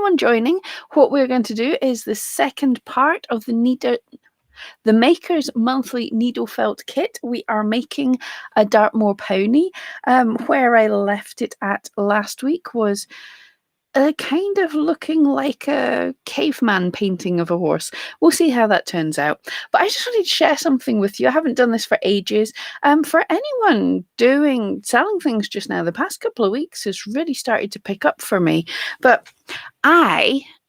anyone joining, what we're going to do is the second part of the Maker's Monthly Needle Felt Kit. We are making a Dartmoor Pony. Where I left it at last week was kind of looking like a caveman painting of a horse. We'll see how that turns out. But I just wanted to share something with you. I haven't done this for ages. For anyone selling things just now, the past couple of weeks has really started to pick up for me. But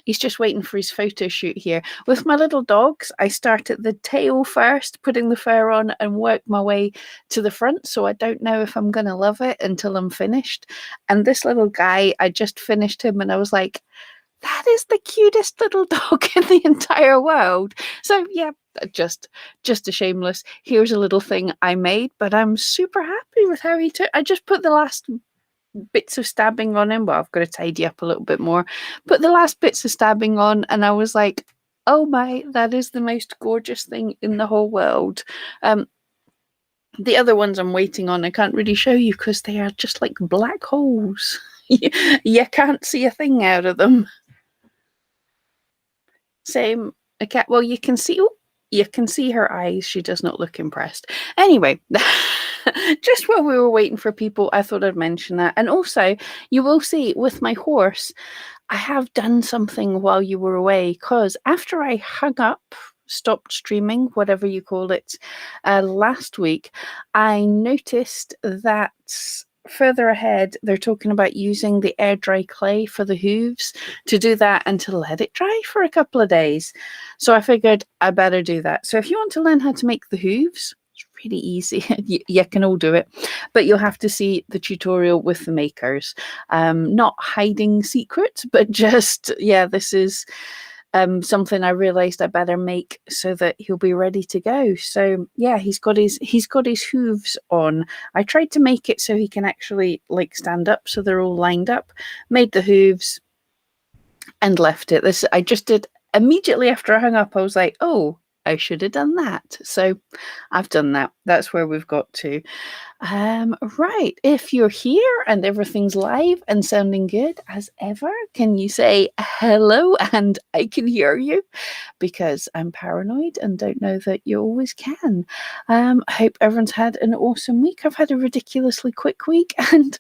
he's just waiting for his photo shoot here. With my little dogs, I start at the tail first, putting the fur on, and work my way to the front. So I don't know if I'm going to love it until I'm finished. And this little guy, I just finished him and I was like, that is the cutest little dog in the entire world. So yeah, just a shameless, here's a little thing I made, but I'm super happy with how he took. I just put the last bits of stabbing on him. Well, I've got to tidy up a little bit more. Put the last bits of stabbing on, and I was like, oh my, that is the most gorgeous thing in the whole world. The other ones I'm waiting on, I can't really show you because they are just like black holes. You can't see a thing out of them. Same. Okay, well, you can see her eyes. She does not look impressed. Anyway, just while we were waiting for people, I thought I'd mention that. And also, you will see with my horse, I have done something while you were away, because after I hung up, stopped streaming, whatever you call it, last week, I noticed that further ahead, they're talking about using the air dry clay for the hooves, to do that and to let it dry for a couple of days. So I figured I better do that. So if you want to learn how to make the hooves, it's really easy. You can all do it, but you'll have to see the tutorial with the makers. Not hiding secrets, but just, yeah, this is something I realized I better make so that he'll be ready to go. So yeah, he's got his hooves on. I tried to make it so he can actually like stand up, so they're all lined up. Made the hooves and left it. This I just did immediately after I hung up. I was like, oh, I should have done that. So I've done that. That's where we've got to. Right. If you're here and everything's live and sounding good as ever, can you say hello and I can hear you? Because I'm paranoid and don't know that you always can. I hope everyone's had an awesome week. I've had a ridiculously quick week, and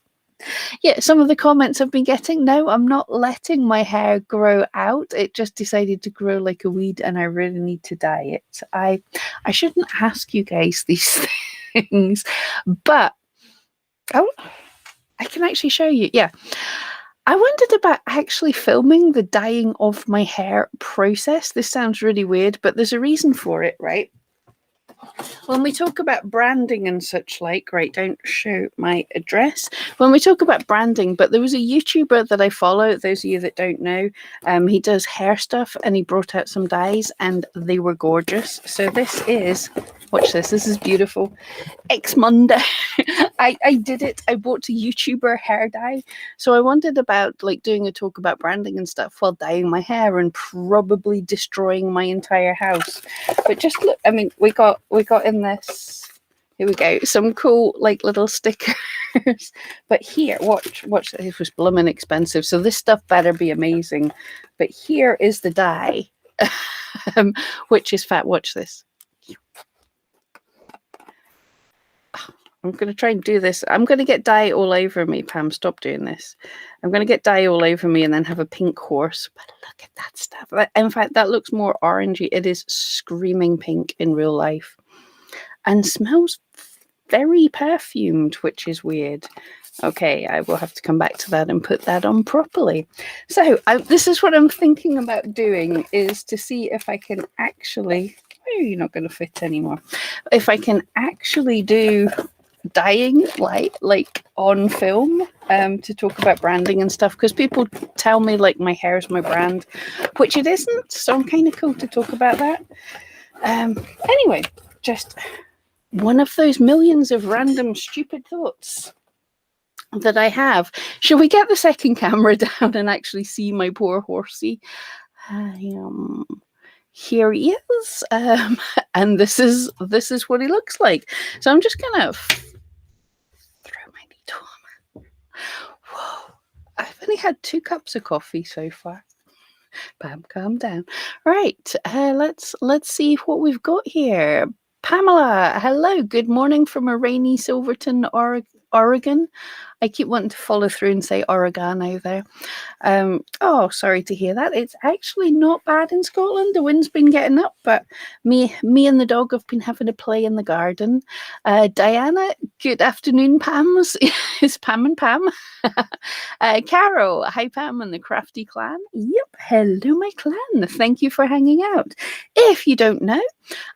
yeah, some of the comments I've been getting, no, I'm not letting my hair grow out. It just decided to grow like a weed and I really need to dye it. I shouldn't ask you guys these things, but I can actually show you. Yeah. I wondered about actually filming the dyeing of my hair process. This sounds really weird, but there's a reason for it, right? When we talk about branding and such like, right, don't show my address. When we talk about branding, but there was a YouTuber that I follow, those of you that don't know, he does hair stuff and he brought out some dyes and they were gorgeous. So this is, watch this is beautiful. X-Monday. I did it. I bought a YouTuber hair dye. So I wondered about like doing a talk about branding and stuff while dyeing my hair and probably destroying my entire house. But just look, I mean, we got in this, here we go, some cool like little stickers. But here, watch, it was blooming expensive. So this stuff better be amazing. But here is the dye, which is fat. Watch this. I'm going to try and do this. I'm going to get dye all over me, Pam. Stop doing this. I'm going to get dye all over me and then have a pink horse. But look at that stuff. In fact, that looks more orangey. It is screaming pink in real life. And smells very perfumed, which is weird. Okay, I will have to come back to that and put that on properly. So this is what I'm thinking about doing, is to see if I can actually... Oh, you're not going to fit anymore. If I can actually do dyeing like on film to talk about branding and stuff, because people tell me like my hair is my brand, which it isn't. So I'm kind of cool to talk about that. Anyway, just one of those millions of random stupid thoughts that I have. Shall we get the second camera down and actually see my poor horsey? Here he is, and this is what he looks like. So I'm just gonna throw my needle on. Whoa! I've only had 2 cups of coffee so far. Pam, calm down. Right, let's see what we've got here. Pamela, hello. Good morning from a rainy Silverton, Oregon. I keep wanting to follow through and say Oregano there. Oh, sorry to hear that. It's actually not bad in Scotland. The wind's been getting up, but me and the dog have been having a play in the garden. Diana, good afternoon, Pams. It's Pam and Pam. Carol, hi, Pam and the Crafty Clan. Yep, hello, my clan. Thank you for hanging out. If you don't know,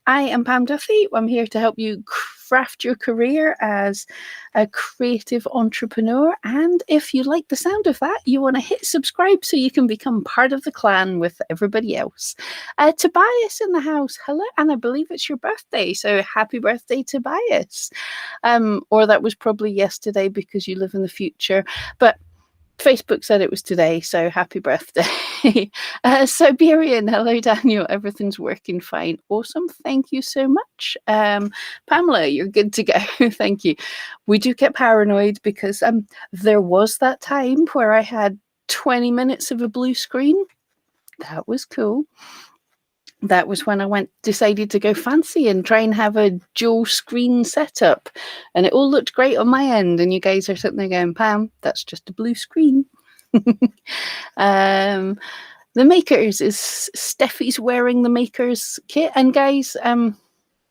I am Pam Duffy. I'm here to help you craft your career as a creative entrepreneur. And if you like the sound of that, you want to hit subscribe so you can become part of the clan with everybody else. Tobias in the house, hello. And I believe it's your birthday. So happy birthday, Tobias. Or that was probably yesterday because you live in the future. But Facebook said it was today, so happy birthday. Siberian, hello, Daniel. Everything's working fine. Awesome. Thank you so much. Pamela, you're good to go. Thank you. We do get paranoid because there was that time where I had 20 minutes of a blue screen. That was cool. That was when I decided to go fancy and try and have a dual screen setup. And it all looked great on my end. And you guys are sitting there going, Pam, that's just a blue screen. The Makers is Steffi's wearing the Makers kit. And guys,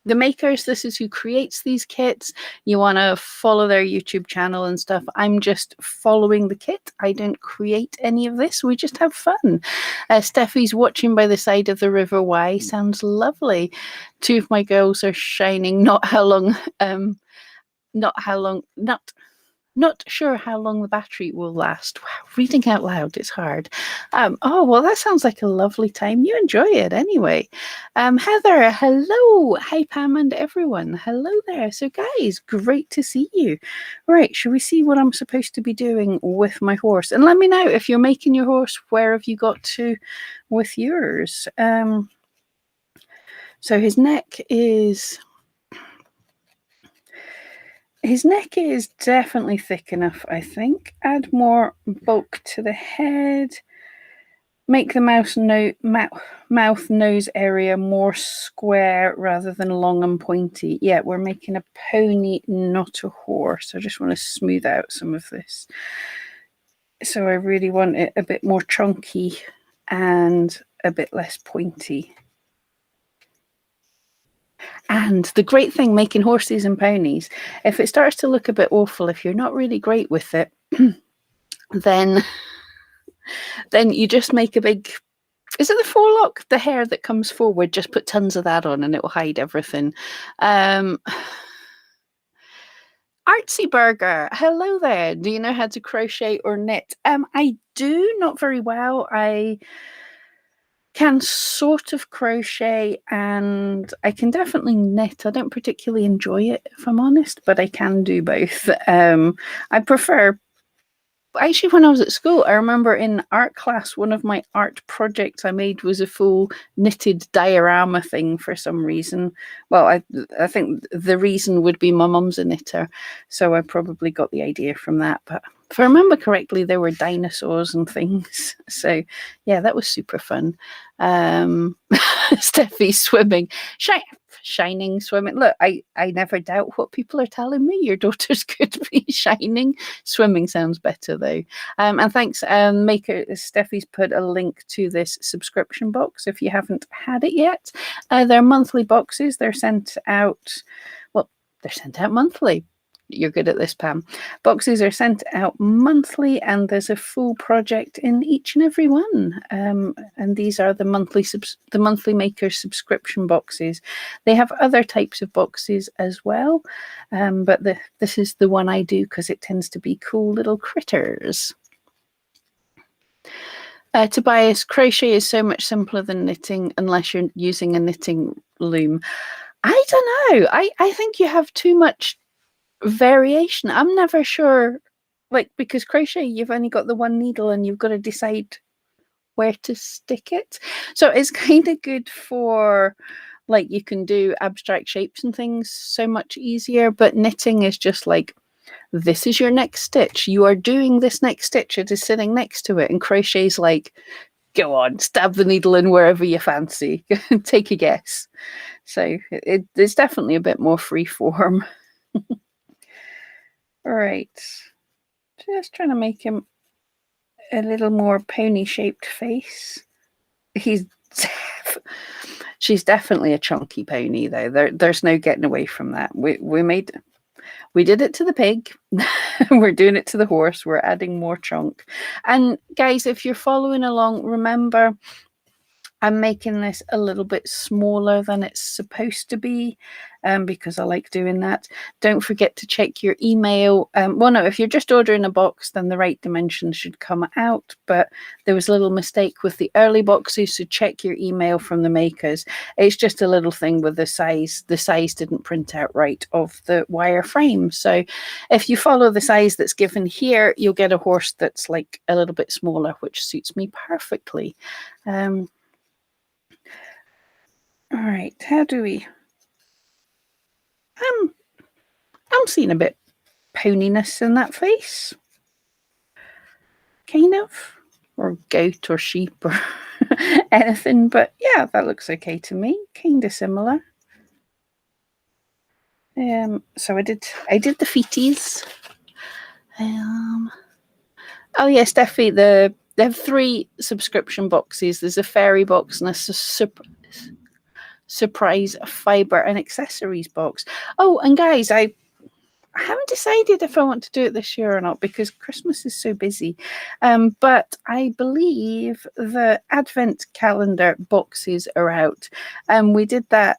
the Makers, this is who creates these kits. You want to follow their YouTube channel and stuff. I'm just following the kit. I don't create any of this. We just have fun. Steffi's watching by the side of the river. Why? Sounds lovely. Two of my girls are shining. Not sure how long the battery will last. Wow, reading out loud, it's hard. Oh, well, that sounds like a lovely time. You enjoy it anyway. Heather, hello. Hi, Pam and everyone. Hello there. So, guys, great to see you. Right, shall we see what I'm supposed to be doing with my horse? And let me know if you're making your horse, where have you got to with yours? So his neck is definitely thick enough, I think. Add more bulk to the head. Make the mouth nose area more square rather than long and pointy. Yeah, we're making a pony, not a horse. I just want to smooth out some of this. So I really want it a bit more chunky and a bit less pointy. And the great thing making horses and ponies, if it starts to look a bit awful, if you're not really great with it, then you just make a big, is it the forelock? The hair that comes forward, just put tons of that on and it will hide everything. Artsy Burger, hello there. Do you know how to crochet or knit? I do, not very well. I can sort of crochet and I can definitely knit. I don't particularly enjoy it, if I'm honest, but I can do both. I prefer, actually, when I was at school, I remember in art class, one of my art projects I made was a full knitted diorama thing for some reason. Well, I think the reason would be my mum's a knitter, so I probably got the idea from that. But if I remember correctly, there were dinosaurs and things. So yeah, that was super fun. Steffi swimming. Shining, swimming. Look, I never doubt what people are telling me. Your daughters could be shining. Swimming sounds better though. And thanks, Maker. Steffi's put a link to this subscription box if you haven't had it yet. They're monthly boxes. They're sent out. Well, they're sent out monthly. You're good at this, Pam. Boxes are sent out monthly, and there's a full project in each and every one. And these are the monthly Maker subscription boxes. They have other types of boxes as well, but this is the one I do because it tends to be cool little critters. Tobias, crochet is so much simpler than knitting unless you're using a knitting loom. I don't know. I think you have too much variation. I'm never sure, like, because crochet, you've only got the one needle and you've got to decide where to stick it. So it's kind of good for, like, you can do abstract shapes and things so much easier, but knitting is just like, this is your next stitch. You are doing this next stitch. It is sitting next to it. And crochet is like, Go on, stab the needle in wherever you fancy. Take a guess. So it's definitely a bit more free form. All right. Just trying to make him a little more pony-shaped face. She's definitely a chunky pony, though. There's no getting away from that. We did it to the pig. We're doing it to the horse. We're adding more chunk. And guys, if you're following along, remember I'm making this a little bit smaller than it's supposed to be, because I like doing that. Don't forget to check your email. Well, no, if you're just ordering a box, then the right dimensions should come out. But there was a little mistake with the early boxes, so check your email from the makers. It's just a little thing with the size. The size didn't print out right of the wire frame. So if you follow the size that's given here, you'll get a horse that's like a little bit smaller, which suits me perfectly. All right, how do we? I'm seeing a bit poniness in that face, kind of, or goat or sheep or anything. But yeah, that looks okay to me. Kind of similar. So I did the feeties. Oh yes, Steffi. They have 3 subscription boxes. There's a fairy box and a surprise fiber and accessories box. Oh, and guys, I haven't decided if I want to do it this year or not because Christmas is so busy. But I believe the Advent calendar boxes are out. We did that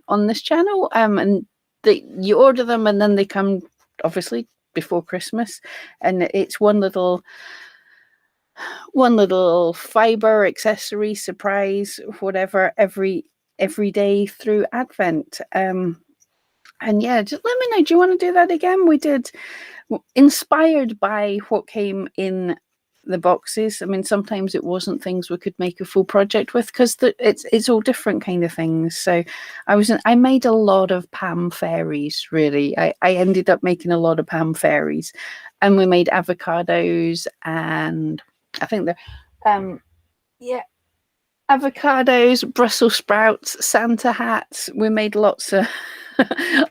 on this channel. And you order them and then they come obviously before Christmas, and it's one little fiber accessory surprise, whatever, every day through Advent. And yeah, just let me know. Do you want to do that again? We did, inspired by what came in the boxes. I mean, sometimes it wasn't things we could make a full project with because it's all different kind of things. So I made a lot of Pam fairies. Really, I ended up making a lot of Pam fairies, and we made avocados, and I think yeah, avocados, Brussels sprouts, Santa hats. We made lots of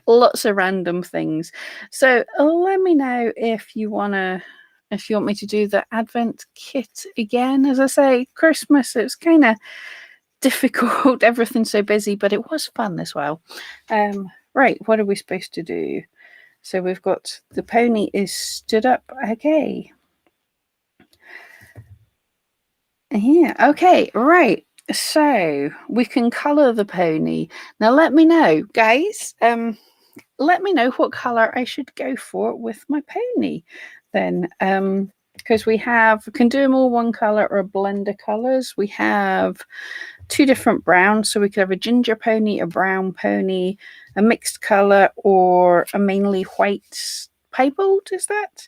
lots of random things. So let me know if you want me to do the Advent kit again. As I say, Christmas, it's kind of difficult. Everything's so busy, but it was fun as well. Right, what are we supposed to do? So we've got the pony is stood up. Okay. Yeah, okay, right. So we can colour the pony. Now let me know, guys. Let me know what colour I should go for with my pony then. Because we can do them all one colour or a blend of colours. We have 2 different browns, so we could have a ginger pony, a brown pony, a mixed colour, or a mainly white piebald, is that?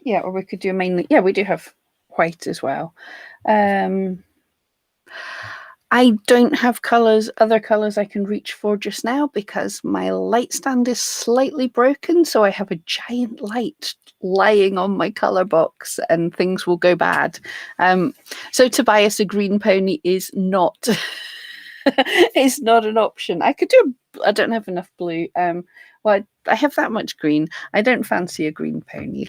Yeah, or we could do mainly, yeah, we do have white as well. I don't have other colours I can reach for just now because my light stand is slightly broken. So I have a giant light lying on my colour box and things will go bad. So Tobias, a green pony is not, is not an option. I don't have enough blue. Well, I have that much green. I don't fancy a green pony.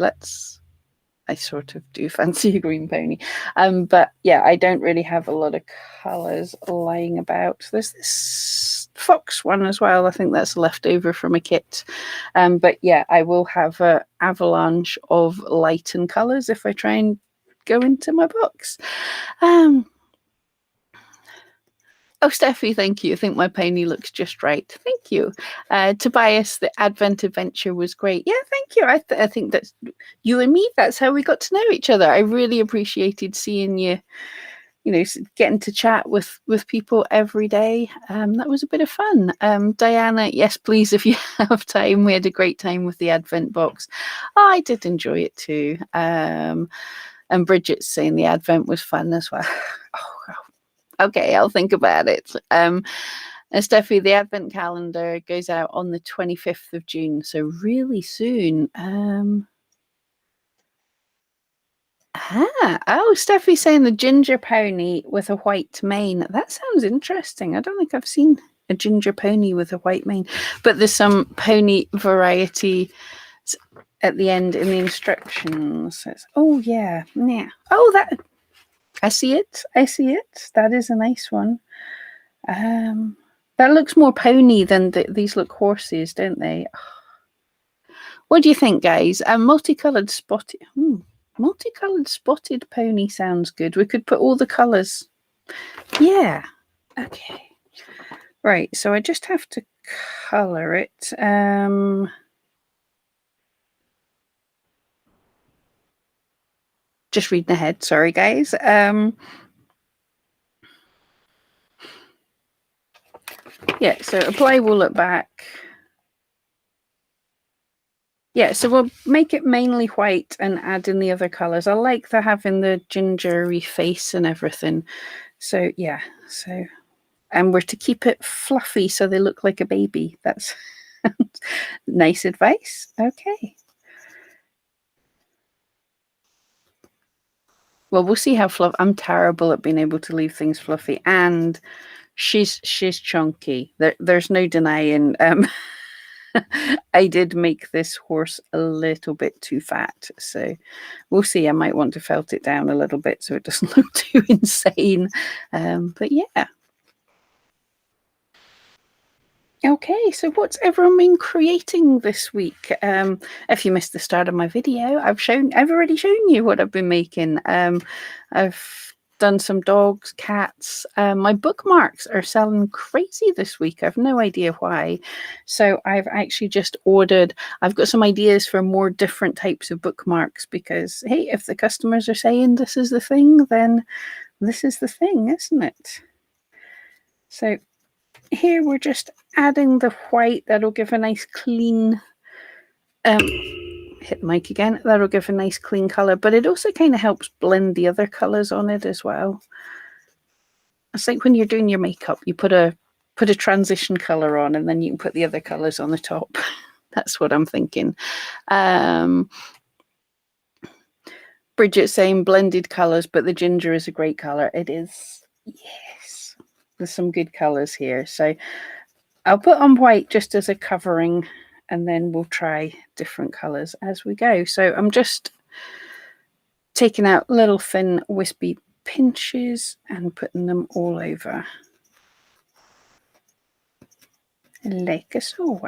I sort of do fancy a green pony. But yeah, I don't really have a lot of colours lying about. There's this fox one as well. I think that's left over from a kit. But yeah, I will have an avalanche of light and colours if I try and go into my box. Oh, Steffi, thank you. I think my pony looks just right. Thank you. Tobias, the Advent adventure was great. Yeah, thank you. I think that's you and me. That's how we got to know each other. I really appreciated seeing you, getting to chat with people every day. That was a bit of fun. Diana, yes, please, if you have time. We had a great time with the Advent box. Oh, I did enjoy it too. And Bridget's saying the Advent was fun as well. Okay, I'll think about it. And Steffi, the Advent calendar goes out on the 25th of June, so really soon. Oh, Steffi's saying the ginger pony with a white mane. That sounds interesting. I don't think I've seen a ginger pony with a white mane, but there's some pony variety at the end in the instructions. Oh yeah, yeah. Oh, that I see it. I see it. That is a nice one. That looks more pony than these look horses, don't they? What do you think, guys? A multicolored spotted. Multicolored spotted pony sounds good. We could put all the colors. Yeah. Okay. Right. So I just have to color it. Just reading ahead. Sorry, guys. Yeah. So apply wool at back. Yeah, so we'll make it mainly white and add in the other colours. I like the having the gingery face and everything. So yeah, and we're to keep it fluffy so they look like a baby. That's nice advice. Okay. Well, we'll see how fluffy. I'm terrible at being able to leave things fluffy, and she's chunky. There's no denying. I did make this horse a little bit too fat, so we'll see. I might want to felt it down a little bit so it doesn't look too insane. But yeah. Okay, so what's everyone been creating this week? If you missed the start of my video, I've already shown you what I've been making. I've done some dogs, cats. My bookmarks are selling crazy this week. I've no idea why. So I've actually just ordered, I've got some ideas for more different types of bookmarks because, hey, if the customers are saying this is the thing, then this is the thing, isn't it? So here we're just adding the white. That'll give a nice clean, hit the mic again, that'll give a nice clean colour, but it also kind of helps blend the other colours on it as well. It's like when you're doing your makeup, you put a transition colour on and then you can put the other colours on the top. That's what I'm thinking. Bridget saying blended colours, but the ginger is a great colour. It is, yes. There's some good colours here. So I'll put on white just as a covering and then we'll try different colours as we go. So I'm just taking out little thin wispy pinches and putting them all over like so.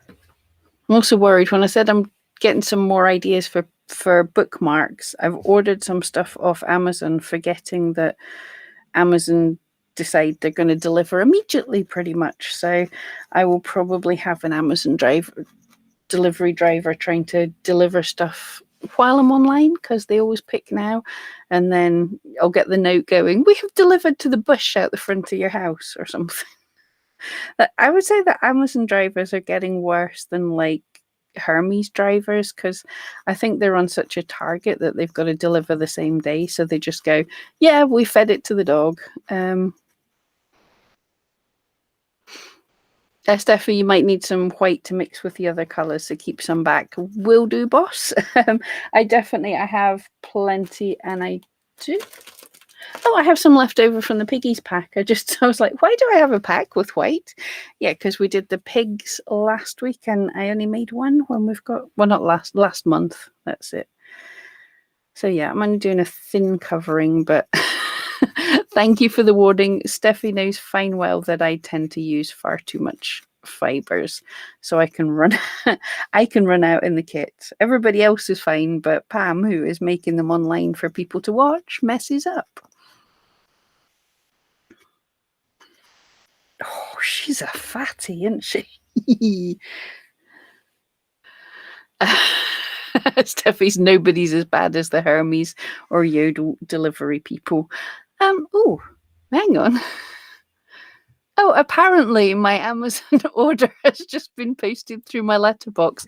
I'm also worried when I said I'm getting some more ideas for bookmarks. I've ordered some stuff off Amazon, forgetting that Amazon decide they're going to deliver immediately pretty much. So I will probably have an Amazon delivery driver trying to deliver stuff while I'm online because they always pick now, and then I'll get the note going, we have delivered to the bush out the front of your house or something. I would say that Amazon drivers are getting worse than like Hermes drivers because I think they're on such a target that they've got to deliver the same day, so they just go, yeah, we fed it to the dog. Steffi, you might need some white to mix with the other colours to keep some back. Will do, boss. I have plenty, and I do. Oh, I have some left over from the piggies pack. I was like, why do I have a pack with white? Yeah, because we did the pigs last week, and I only made one when we've got, well, not last month. That's it. So yeah, I'm only doing a thin covering, but thank you for the warning. Steffi knows fine well that I tend to use far too much fibers, so I can run out in the kit. Everybody else is fine, but Pam, who is making them online for people to watch, messes up. Oh, she's a fatty, isn't she? Steffi's nobody's as bad as the Hermes or Yodel delivery people. Oh, hang on. Oh, apparently my Amazon order has just been posted through my letterbox.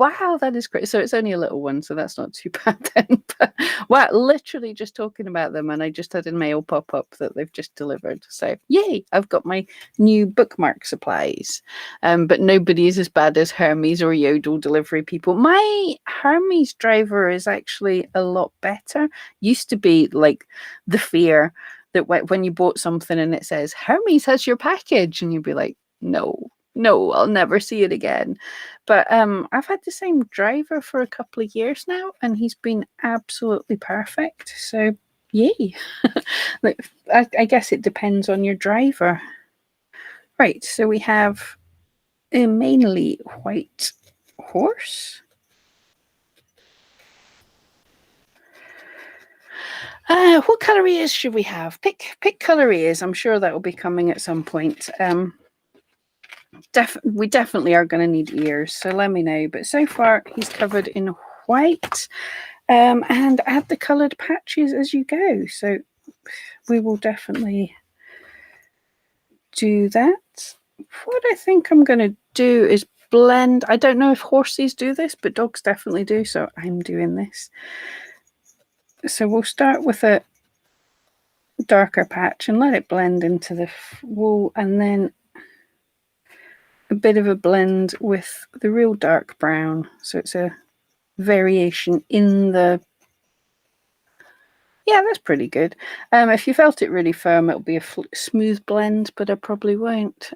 Wow, that is great. So it's only a little one, so that's not too bad then. But wow, literally just talking about them, and I just had a mail pop up that they've just delivered. So yay, I've got my new bookmark supplies. But nobody is as bad as Hermes or Yodel delivery people. My Hermes driver is actually a lot better. Used to be like the fear that when you bought something and it says Hermes has your package, and you'd be like, no, I'll never see it again. But I've had the same driver for a couple of years now, and he's been absolutely perfect. So yay. Like, I guess it depends on your driver. Right, so we have a mainly white horse. What colour ears should we have? Pick colour ears. I'm sure that will be coming at some point. We definitely are going to need ears, so let me know. But so far, he's covered in white, and add the coloured patches as you go. So we will definitely do that. What I think I'm going to do is blend. I don't know if horses do this, but dogs definitely do, so I'm doing this. So we'll start with a darker patch and let it blend into the wool, and then a bit of a blend with the real dark brown. So it's a variation in the... Yeah, that's pretty good. If you felt it really firm, it'll be a smooth blend, but I probably won't.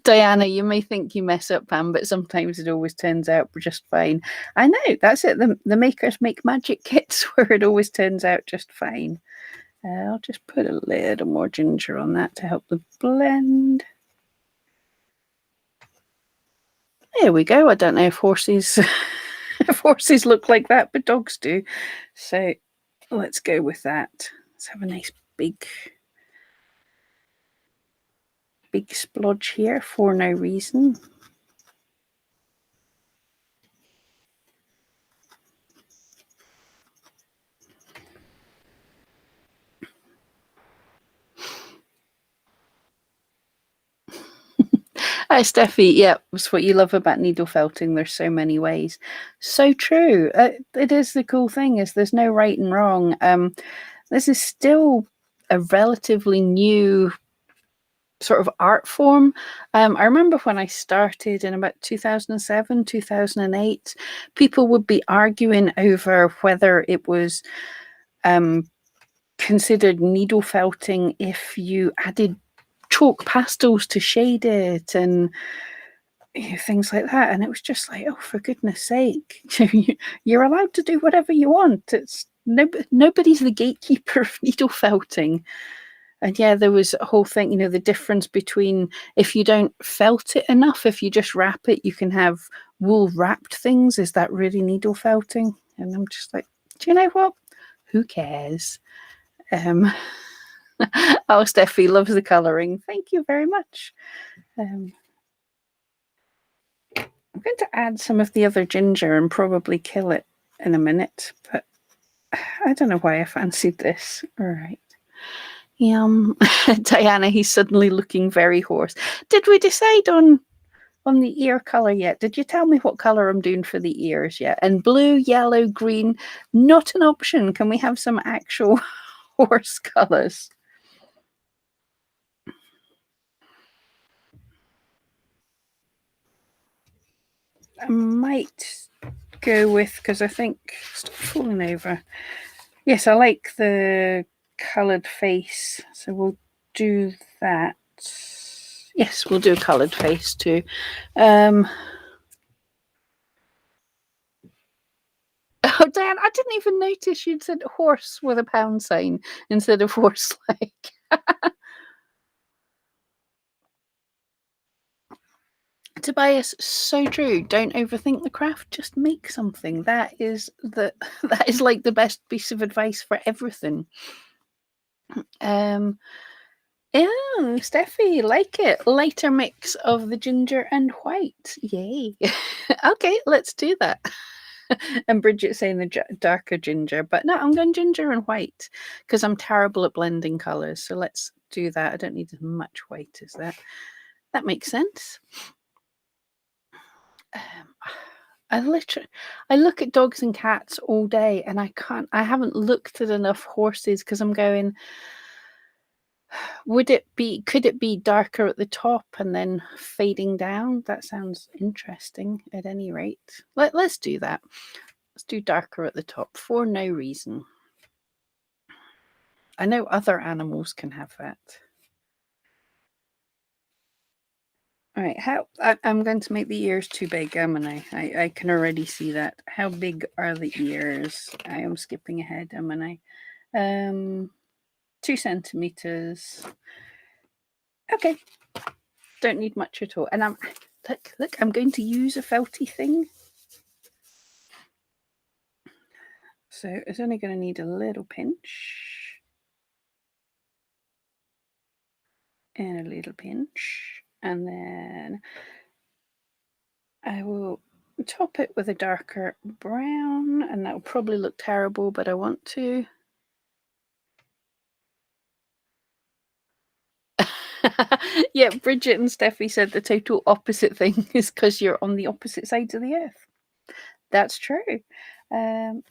Diana, you may think you mess up, Pam, but sometimes it always turns out just fine. I know, that's it. The makers make magic kits where it always turns out just fine. I'll just put a little more ginger on that to help the blend. There we go. I don't know if horses if horses look like that, but dogs do. So let's go with that. Let's have a nice big splodge here for no reason. Hi, Steffi. Yeah, that's what you love about needle felting. There's so many ways. So true. It is the cool thing is there's no right and wrong. This is still a relatively new sort of art form. I remember when I started in about 2007, 2008, people would be arguing over whether it was considered needle felting if you added chalk pastels to shade it and things like that. And it was just like, oh, for goodness sake, you're allowed to do whatever you want. It's nobody's the gatekeeper of needle felting. And yeah, there was a whole thing, the difference between if you don't felt it enough, if you just wrap it, you can have wool wrapped things. Is that really needle felting? And I'm just like, do you know what? Who cares? Oh, Steffi loves the colouring. Thank you very much. I'm going to add some of the other ginger and probably kill it in a minute, but I don't know why I fancied this. All right. Yum. Diana, he's suddenly looking very hoarse. Did we decide on the ear colour yet? Did you tell me what colour I'm doing for the ears yet? And blue, yellow, green, not an option. Can we have some actual horse colours? I might go with, because I think, stop falling over. Yes, I like the coloured face, so we'll do that. Yes, we'll do a coloured face too. Oh, Dan, I didn't even notice you'd said horse with a pound sign instead of horse like. Tobias, so true. Don't overthink the craft. Just make something. That is like the best piece of advice for everything. Yeah, Steffi, like it. Lighter mix of the ginger and white. Yay. Okay, let's do that. And Bridget saying the darker ginger, but no, I'm going ginger and white because I'm terrible at blending colours. So let's do that. I don't need as much white as that. That makes sense. Um, I look at dogs and cats all day, and I haven't looked at enough horses because I'm going, could it be darker at the top and then fading down? That sounds interesting at any rate. Let's do that. Let's do darker at the top for no reason. I know other animals can have that. All right, I'm going to make the ears too big, am I can already see that. How big are the ears? I am skipping ahead, am I? 2 centimeters. Okay, don't need much at all. And look, I'm going to use a felty thing. So it's only going to need a little pinch. And a little pinch. And then I will top it with a darker brown, and that will probably look terrible, but I want to. Yeah, Bridget and Steffi said the total opposite thing is because you're on the opposite sides of the earth. That's true. Okay.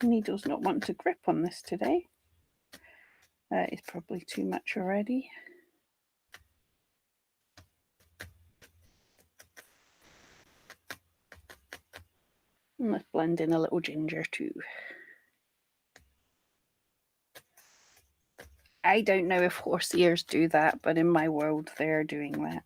Needle's not wanting to grip on this today. That is probably too much already. And let's blend in a little ginger too. I don't know if horse ears do that, but in my world, they're doing that.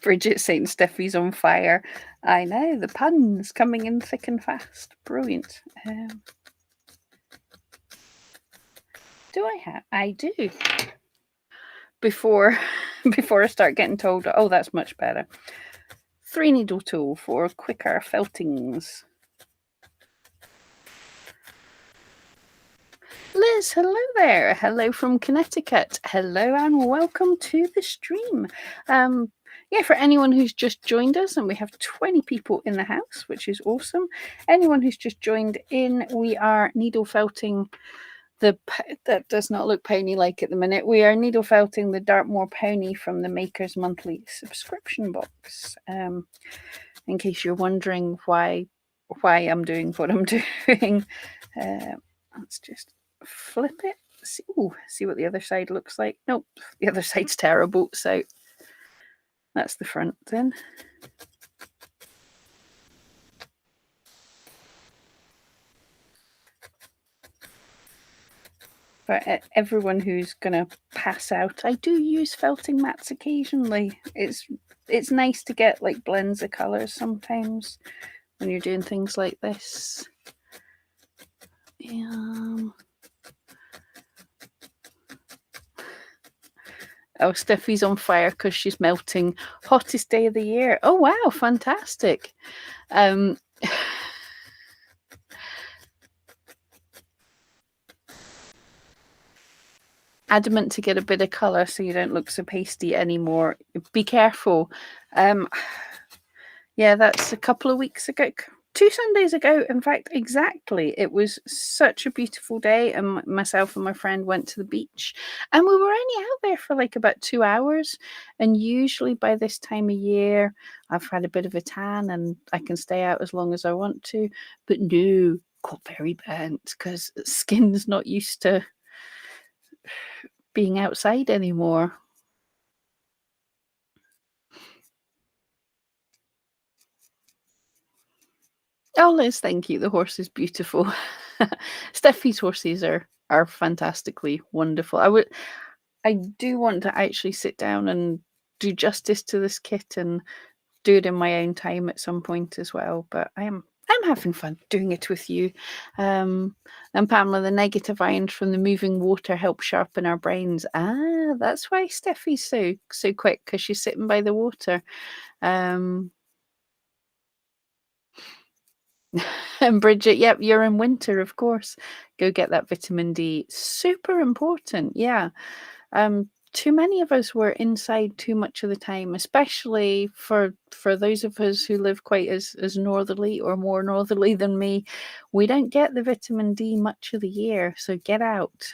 Bridget saying Steffi's on fire. I know, the puns coming in thick and fast. Brilliant. Do I have? I do. Before I start getting told, oh, that's much better. 3 needle tool for quicker feltings. Liz, hello there. Hello from Connecticut. Hello and welcome to the stream. Yeah, for anyone who's just joined us, and we have 20 people in the house, which is awesome. Anyone who's just joined in, we are needle felting that does not look pony-like at the minute. We are needle felting the Dartmoor Pony from the Maker's Monthly subscription box. In case you're wondering why I'm doing what I'm doing, let's just flip it. See what the other side looks like. Nope, the other side's terrible. So that's the front then. For everyone who's gonna pass out, I do use felting mats occasionally. It's nice to get like blends of colors sometimes when you're doing things like this. Oh, Steffi's on fire because she's melting. Hottest day of the year. Oh wow, fantastic. Adamant to get a bit of colour so you don't look so pasty anymore. Be careful. Yeah, that's a couple of weeks ago. 2 Sundays ago, in fact, exactly. It was such a beautiful day, and myself and my friend went to the beach, and we were only out there for like about 2 hours. And usually by this time of year, I've had a bit of a tan and I can stay out as long as I want to. But no, got very burnt because skin's not used to being outside anymore. Oh, Liz, thank you. The horse is beautiful. Steffi's horses are fantastically wonderful. I do want to actually sit down and do justice to this kit and do it in my own time at some point as well. But I'm having fun doing it with you. And Pamela, the negative ions from the moving water help sharpen our brains. That's why Steffi's so quick, because she's sitting by the water. And Bridget, yep, you're in winter, of course. Go get that vitamin D. Super important. Yeah. Too many of us were inside too much of the time, especially for those of us who live quite as northerly or more northerly than me. We don't get the vitamin D much of the year, so get out.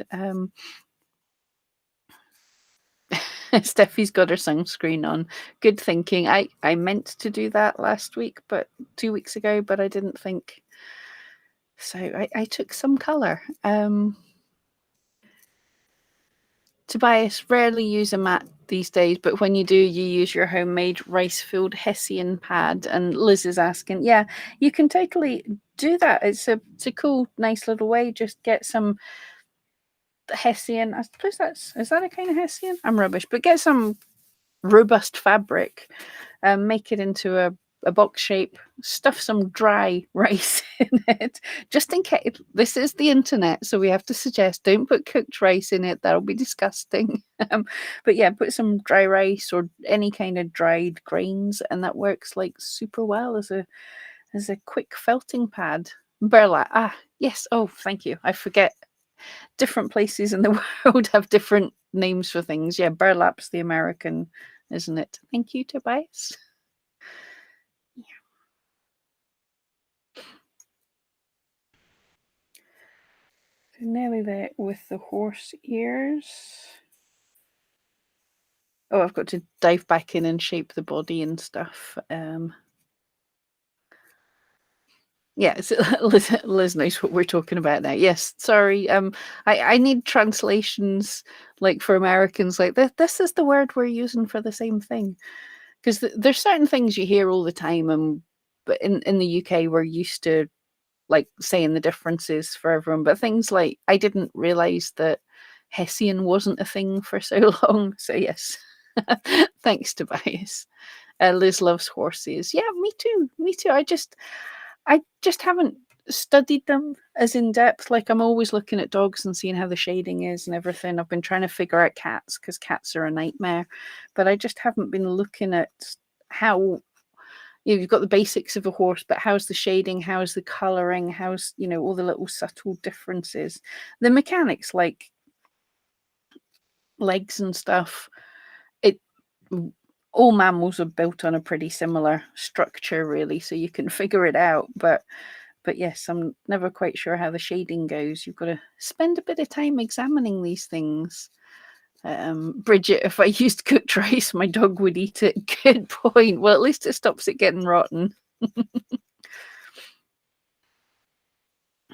Steffi's got her sunscreen on. Good thinking. I meant to do that last week, but 2 weeks ago, but I didn't think. So I took some colour. Tobias, rarely use a mat these days, but when you do, you use your homemade rice-filled Hessian pad. And Liz is asking, yeah, you can totally do that. It's a cool, nice little way. Just get some Hessian. I suppose is that a kind of Hessian? I'm rubbish, but get some robust fabric, make it into a box shape, stuff some dry rice in it, just in case. This is the internet, so we have to suggest don't put cooked rice in it. That'll be disgusting. But yeah, put some dry rice or any kind of dried grains, and that works like super well as a quick felting pad. Burlap. Ah, yes. Oh, thank you. I forget. Different places in the world have different names for things. Yeah, burlap's the American, isn't it? Thank you, Tobias. So nearly there with the horse ears. Oh, I've got to dive back in and shape the body and stuff. Yeah, so Liz knows what we're talking about now. Yes, sorry. I need translations like for Americans. Like this is the word we're using for the same thing, because there's certain things you hear all the time, and but in the UK we're used to like saying the differences for everyone. But things like I didn't realize that Hessian wasn't a thing for so long. So yes, thanks, Tobias. Liz loves horses. Yeah, me too. Me too. I just haven't studied them as in depth. Like I'm always looking at dogs and seeing how the shading is and everything. I've been trying to figure out cats because cats are a nightmare, but I just haven't been looking at how you've got the basics of a horse, but how's the shading, how's the coloring, how's all the little subtle differences, the mechanics like legs and stuff. It all mammals are built on a pretty similar structure, really, so you can figure it out. But yes, I'm never quite sure how the shading goes. You've got to spend a bit of time examining these things. Bridget, if I used cooked rice, my dog would eat it. Good point. Well, at least it stops it getting rotten.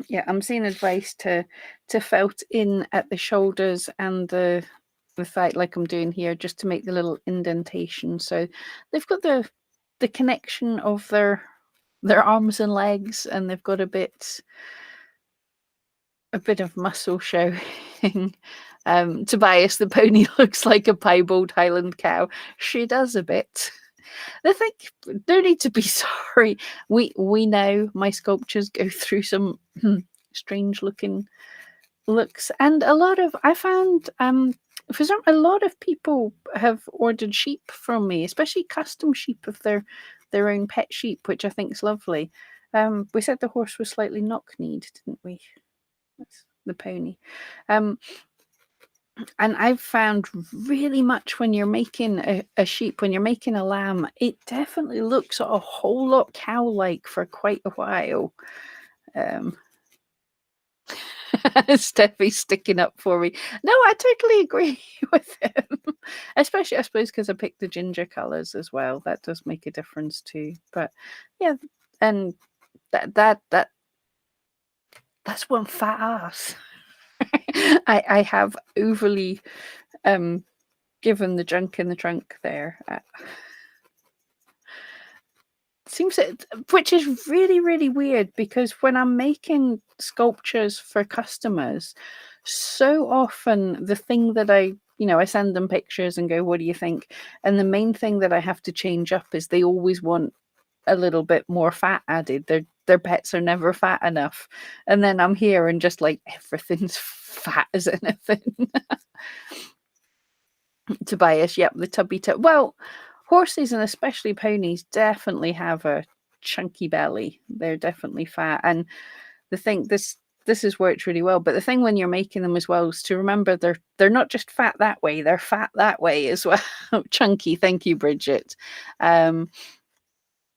Yeah, I'm seeing advice to felt in at the shoulders and the thigh, like I'm doing here, just to make the little indentation. So they've got the connection of their arms and legs, and they've got a bit of muscle showing. Tobias, the pony looks like a piebald Highland cow. She does a bit. I think no need to be sorry. We know my sculptures go through some strange looking looks, and a lot of I found a lot of people have ordered sheep from me, especially custom sheep of their own pet sheep, which I think is lovely. We said the horse was slightly knock-kneed, didn't we? That's the pony. Um, and I've found really much when you're making a sheep, when you're making a lamb, it definitely looks a whole lot cow-like for quite a while. Um, Steffi's sticking up for me. No, I totally agree with him. Especially, I suppose, because I picked the ginger colours as well. That does make a difference too. But yeah, and that's one fat ass. I have overly given the junk in the trunk there. Seems it, which is really really weird, because when I'm making sculptures for customers, so often the thing that I send them pictures and go, what do you think? And the main thing that I have to change up is they always want a little bit more fat added. Their pets are never fat enough, and then I'm here and just like everything's fat as anything. Tobias, yep, the tubby tub. Well, horses and especially ponies definitely have a chunky belly. They're definitely fat. And the thing, this has worked really well. But the thing when you're making them as well is to remember they're not just fat that way, they're fat that way as well. Chunky. Thank you, Bridget.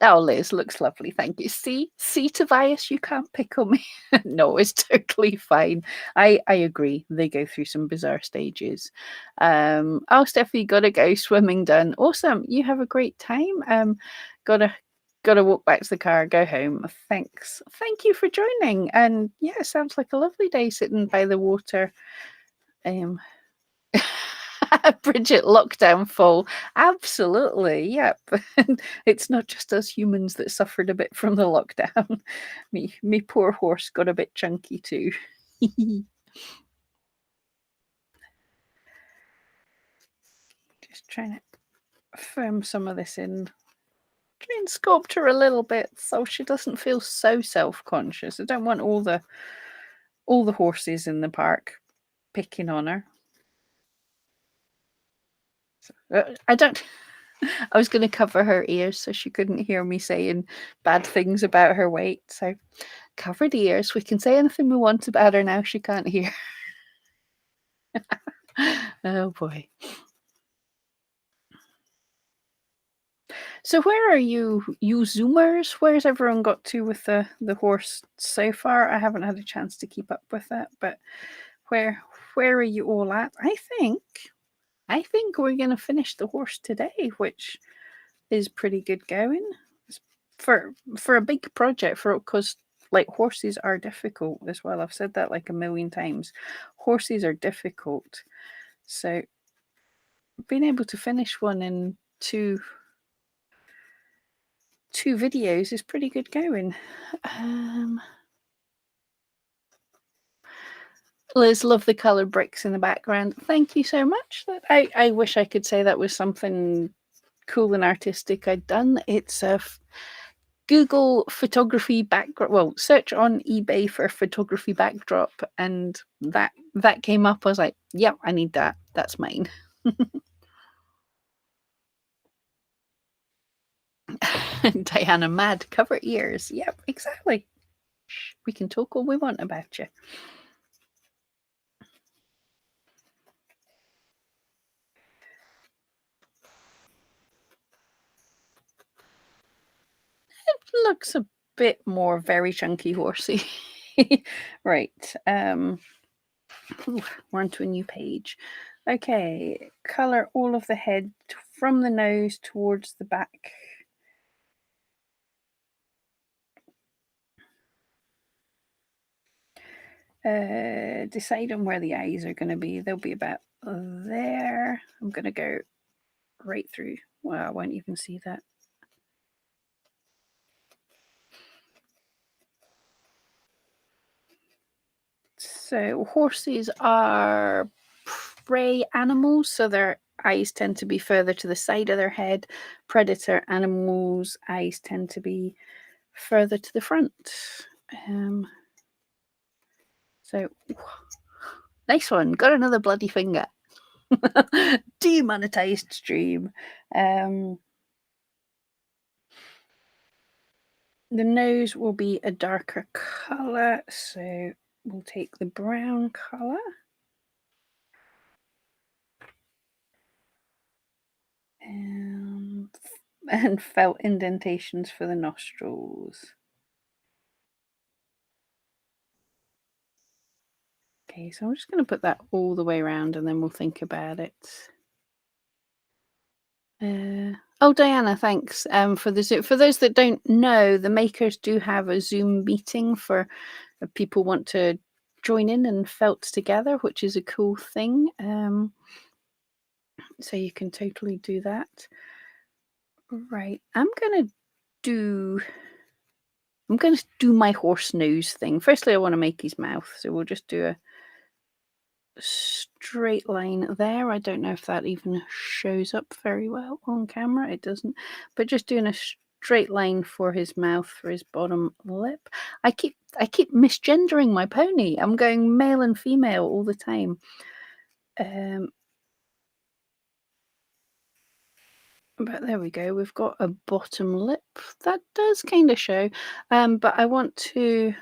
Oh, Liz, looks lovely. Thank you. See, Tobias, you can't pick on me. No, it's totally fine. I agree. They go through some bizarre stages. Oh, Steffi, gotta go swimming done. Awesome. You have a great time. Gotta walk back to the car, go home. Thanks. Thank you for joining. And yeah, sounds like a lovely day sitting by the water. Um Bridget, lockdown fall. Absolutely, yep. It's not just us humans that suffered a bit from the lockdown. Me poor horse got a bit chunky too. Just trying to firm some of this in. Try and sculpt her a little bit so she doesn't feel so self-conscious. I don't want all the horses in the park picking on her. I don't. I was going to cover her ears so she couldn't hear me saying bad things about her weight. So, covered ears. We can say anything we want about her now. She can't hear. Oh boy. So, where are you Zoomers? Where's everyone got to with the horse so far? I haven't had a chance to keep up with it, but where are you all at? I think we're going to finish the horse today, which is pretty good going for a big project, because like horses are difficult as well. I've said that like a million times. Horses are difficult, so being able to finish one in two videos is pretty good going. Liz, love the colored bricks in the background. Thank you so much. I wish I could say that was something cool and artistic I'd done. It's a Google photography backdrop. Well, search on eBay for photography backdrop, and that came up. I was like, "Yep, I need that. That's mine." Diana, mad cover ears. Yep, exactly. We can talk all we want about you. It looks a bit more very chunky horsey. Right. Ooh, we're onto a new page. Okay, color all of the head from the nose towards the back. Decide on where the eyes are going to be. They'll be about there. I'm going to go right through. Well, I won't even see that. So horses are prey animals, so their eyes tend to be further to the side of their head. Predator animals' eyes tend to be further to the front. So, nice one. Got another bloody finger. Demonetized stream. The nose will be a darker colour, so we'll take the brown colour. And felt indentations for the nostrils. Okay, so I'm just going to put that all the way around and then we'll think about it. Oh, Diana, thanks for the Zoom. For those that don't know, the makers do have a Zoom meeting for people want to join in and felt together, which is a cool thing. So you can totally do that. Right, I'm gonna do my horse nose thing. Firstly, I want to make his mouth, so we'll just do a straight line there. I don't know if that even shows up very well on camera. It doesn't, but just doing a straight line for his mouth, for his bottom lip. I keep misgendering my pony. I'm going male and female all the time. But there we go. We've got a bottom lip that does kind of show. But I want to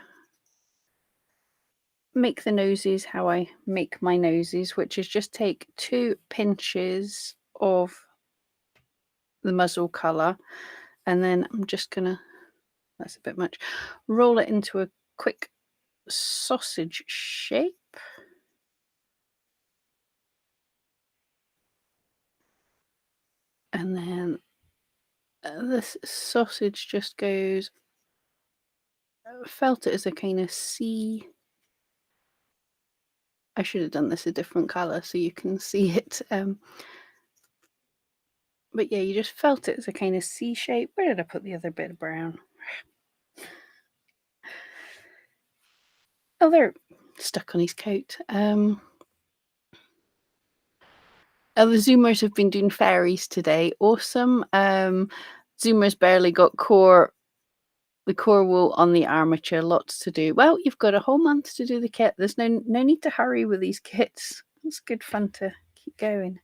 make the noses how I make my noses, which is just take 2 pinches of the muzzle colour, and then I'm just gonna, that's a bit much, roll it into a quick sausage shape. And then this sausage just goes, felt it as a kind of C. I should have done this a different colour so you can see it. But yeah, you just felt it as a kind of C shape. Where did I put the other bit of brown? Oh, they're stuck on his coat. The Zoomers have been doing fairies today. Awesome. Zoomers barely got the core wool on the armature. Lots to do. Well, you've got a whole month to do the kit. There's no need to hurry with these kits. It's good fun to keep going.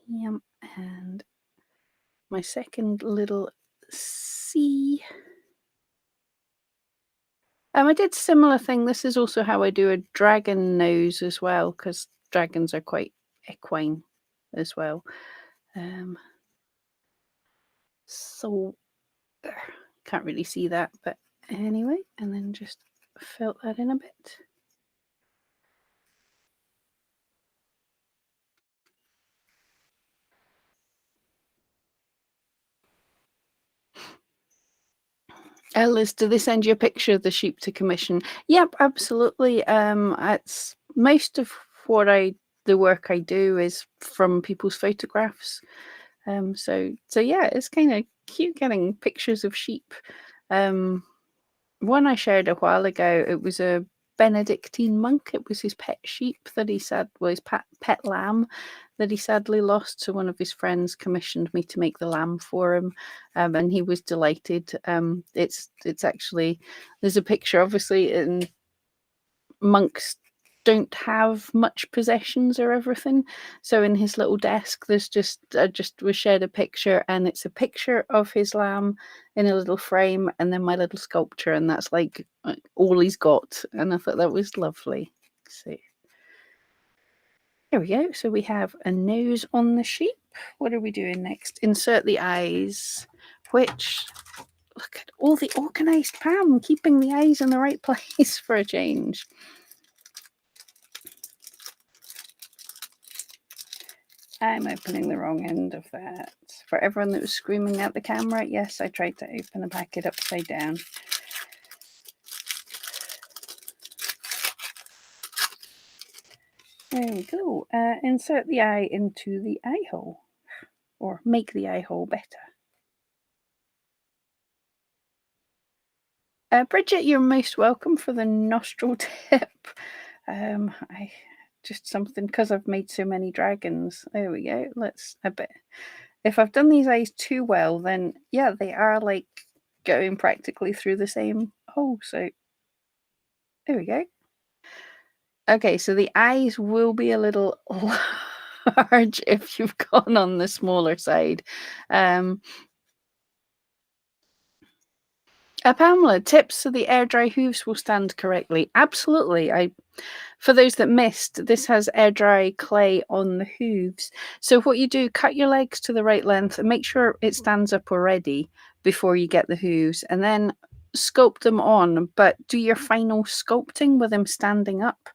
Yum. And my second little C. I did similar thing. This is also how I do a dragon nose as well, because dragons are quite equine as well. So can't really see that, but anyway, and then just fill that in a bit. Liz, do they send you a picture of the sheep to commission? Yep, absolutely. It's most of the work I do is from people's photographs. So yeah, it's kind of cute getting pictures of sheep. One I shared a while ago, it was a Benedictine monk. It was his pet sheep that he said was pet lamb that he sadly lost. So one of his friends commissioned me to make the lamb for him, and he was delighted. It's actually, there's a picture, obviously, in monks don't have much possessions or everything, so in his little desk there's just I just was shared a picture, and it's a picture of his lamb in a little frame, and then my little sculpture, and that's like all he's got, and I thought that was lovely. So there we go. So we have a nose on the sheep. What are we doing next? Insert the eyes, which, look at all the organized Pam, keeping the eyes in the right place for a change. I'm opening the wrong end of that. For everyone that was screaming at the camera, yes, I tried to open the packet upside down. There we go. Insert the eye into the eye hole, or make the eye hole better. Bridget, you're most welcome for the nostril tip. I just something, because I've made so many dragons. There we go. Let's a bit. If I've done these eyes too well, then yeah, they are like going practically through the same hole. So there we go. Okay, so the eyes will be a little large if you've gone on the smaller side. Pamela, tips so the air dry hooves will stand correctly. Absolutely. For those that missed, this has air dry clay on the hooves. So what you do, cut your legs to the right length and make sure it stands up already before you get the hooves, and then sculpt them on, but do your final sculpting with them standing up.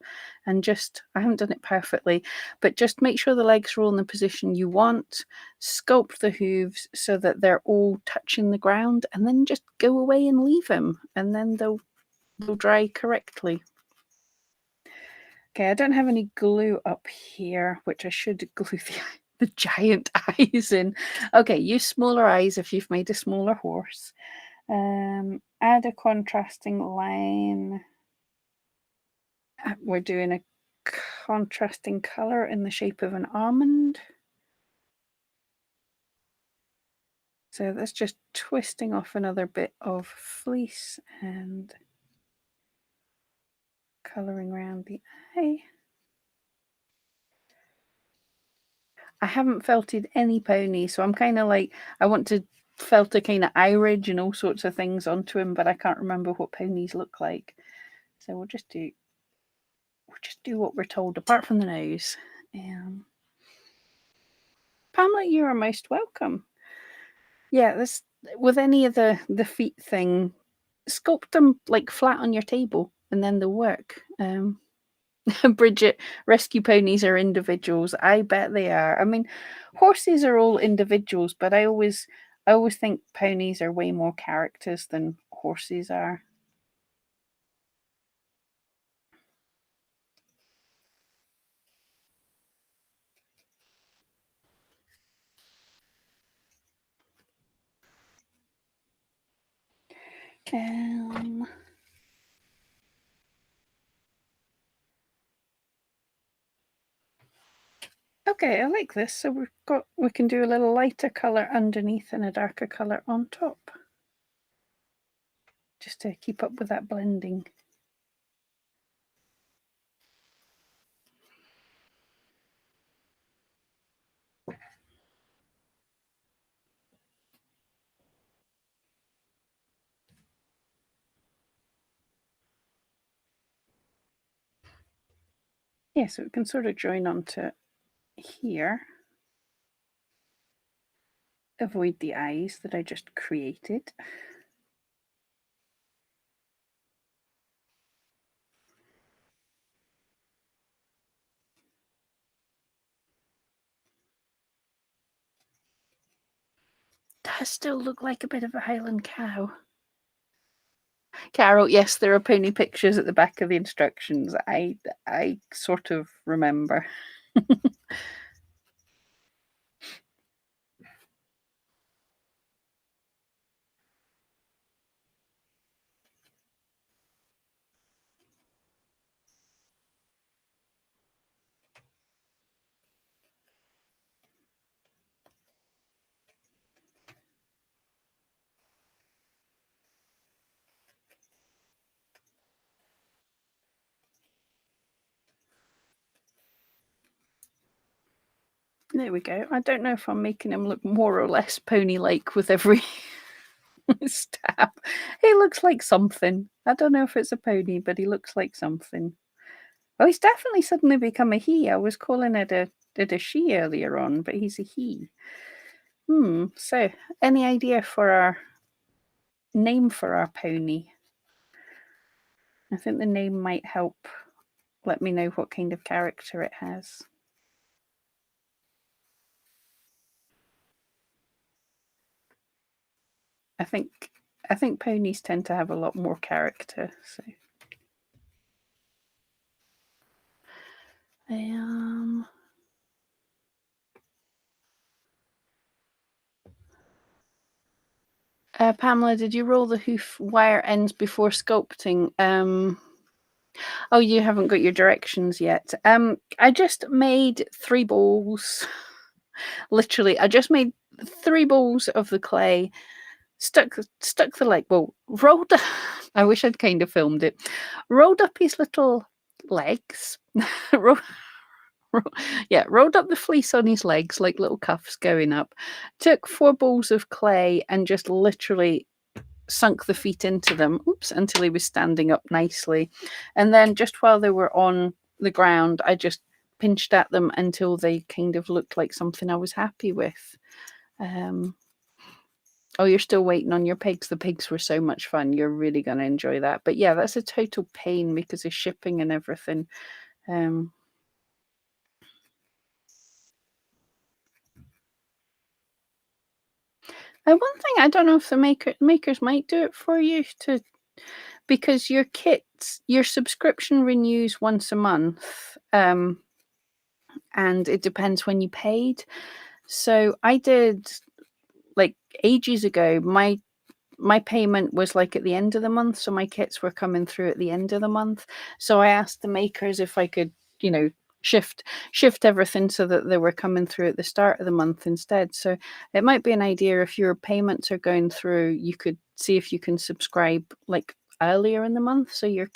And just, I haven't done it perfectly, but just make sure the legs are all in the position you want. Sculpt the hooves so that they're all touching the ground, and then just go away and leave them, and then they'll dry correctly. Okay, I don't have any glue up here, which I should glue the giant eyes in. Okay, use smaller eyes if you've made a smaller horse. Add a contrasting line. We're doing a contrasting color in the shape of an almond. So that's just twisting off another bit of fleece and coloring around the eye. I haven't felted any pony, so I'm kind of like, I want to felt a kind of eye ridge and all sorts of things onto him, but I can't remember what ponies look like. So we'll just do what we're told, apart from the nose. Pamela, you are most welcome. Yeah, this with any of the feet thing, sculpt them like flat on your table, and then they'll work. Bridget, rescue ponies are individuals. I bet they are. I mean, horses are all individuals, but I always think ponies are way more characters than horses are. Um, okay, I like this. So we can do a little lighter color underneath and a darker color on top, just to keep up with that blending. Yeah, so it can sort of join onto here. Avoid the eyes that I just created. Does still look like a bit of a Highland cow. Carol, yes, there are pony pictures at the back of the instructions. I sort of remember. There we go. I don't know if I'm making him look more or less pony-like with every stab. He looks like something. I don't know if it's a pony, but he looks like something. Oh, he's definitely suddenly become a he. I was calling it a she earlier on, but he's a he. So any idea for our name for our pony? I think the name might help let me know what kind of character it has. I think ponies tend to have a lot more character. So, Pamela, did you roll the hoof wire ends before sculpting? Oh, you haven't got your directions yet. I just made 3 balls. Literally, I just made 3 balls of the clay. Stuck the leg. Well, rolled. I wish I'd kind of filmed it. Rolled up his little legs. Yeah, rolled up the fleece on his legs like little cuffs going up. Took 4 balls of clay and just literally sunk the feet into them. Until he was standing up nicely, and then just while they were on the ground, I just pinched at them until they kind of looked like something I was happy with. Oh, you're still waiting on your pigs. The pigs were so much fun. You're really going to enjoy that. But yeah, that's a total pain because of shipping and everything. One thing I don't know if the makers might do it for you because your subscription renews once a month, and it depends when you paid. So I did like ages ago. My payment was like at the end of the month, so my kits were coming through at the end of the month. So I asked the makers if I could, shift everything so that they were coming through at the start of the month instead. So it might be an idea if your payments are going through, you could see if you can subscribe like earlier in the month so you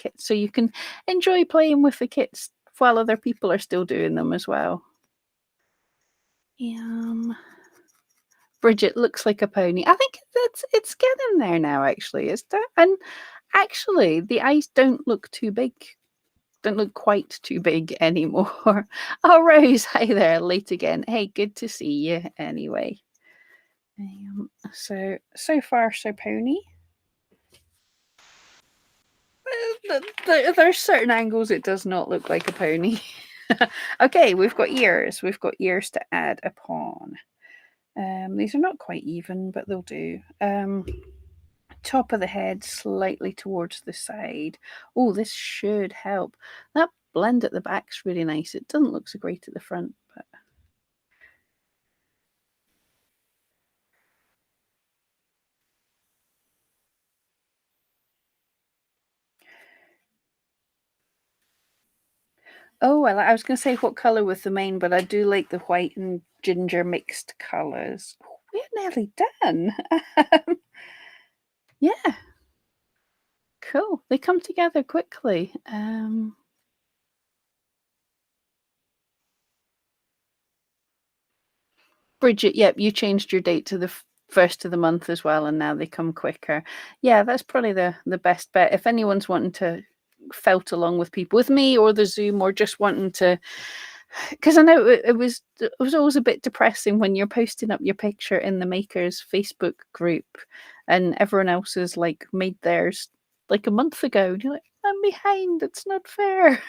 can enjoy playing with the kits while other people are still doing them as well. Bridget looks like a pony. I think it's getting there now. Actually, it's that, and actually the eyes don't look too big. Don't look quite too big anymore. Oh, Rose, hi there, late again. Hey, good to see you. Anyway, so far so pony. There's certain angles it does not look like a pony. Okay, we've got ears. We've got ears to add upon. These are not quite even, but they'll do. Top of the head slightly towards the side. Oh, this should help. That blend at the back's really nice. It doesn't look so great at the front, but oh, well, I was going to say what color with the mane, but I do like the white and ginger mixed colors. Oh, we're nearly done. Yeah, cool. They come together quickly. Bridget, yep, you changed your date to the first of the month as well, and now they come quicker. Yeah, that's probably the best bet. If anyone's wanting to felt along with people, with me or the Zoom, or just wanting to, because I know it was always a bit depressing when you're posting up your picture in the makers Facebook group, and everyone else has like made theirs like a month ago, and you're like, I'm behind. It's not fair.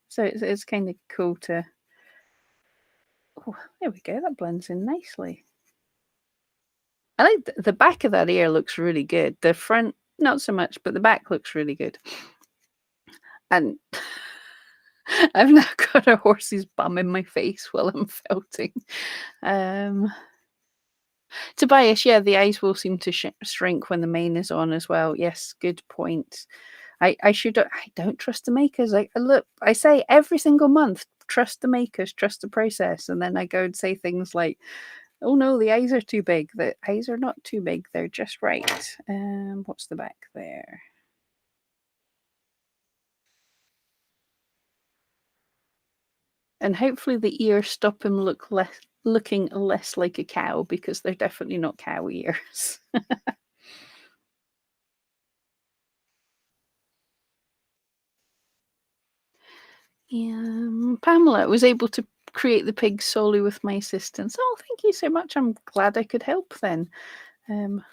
So it's kind of cool to. Oh, there we go. That blends in nicely. I like the back of that ear looks really good. The front, not so much, but the back looks really good. And I've now got a horse's bum in my face while I'm felting. Um, Tobias, yeah, the eyes will seem to shrink when the mane is on as well. Yes, good point. I don't trust the makers. I look, I say every single month, trust the makers, trust the process, and then I go and say things like, oh no, the eyes are too big. The eyes are not too big. They're just right. What's the back there? And hopefully the ears stop him looking less like a cow, because they're definitely not cow ears. Pamela was able to create the pigs solely with my assistance. Oh, thank you so much. I'm glad I could help then. Um,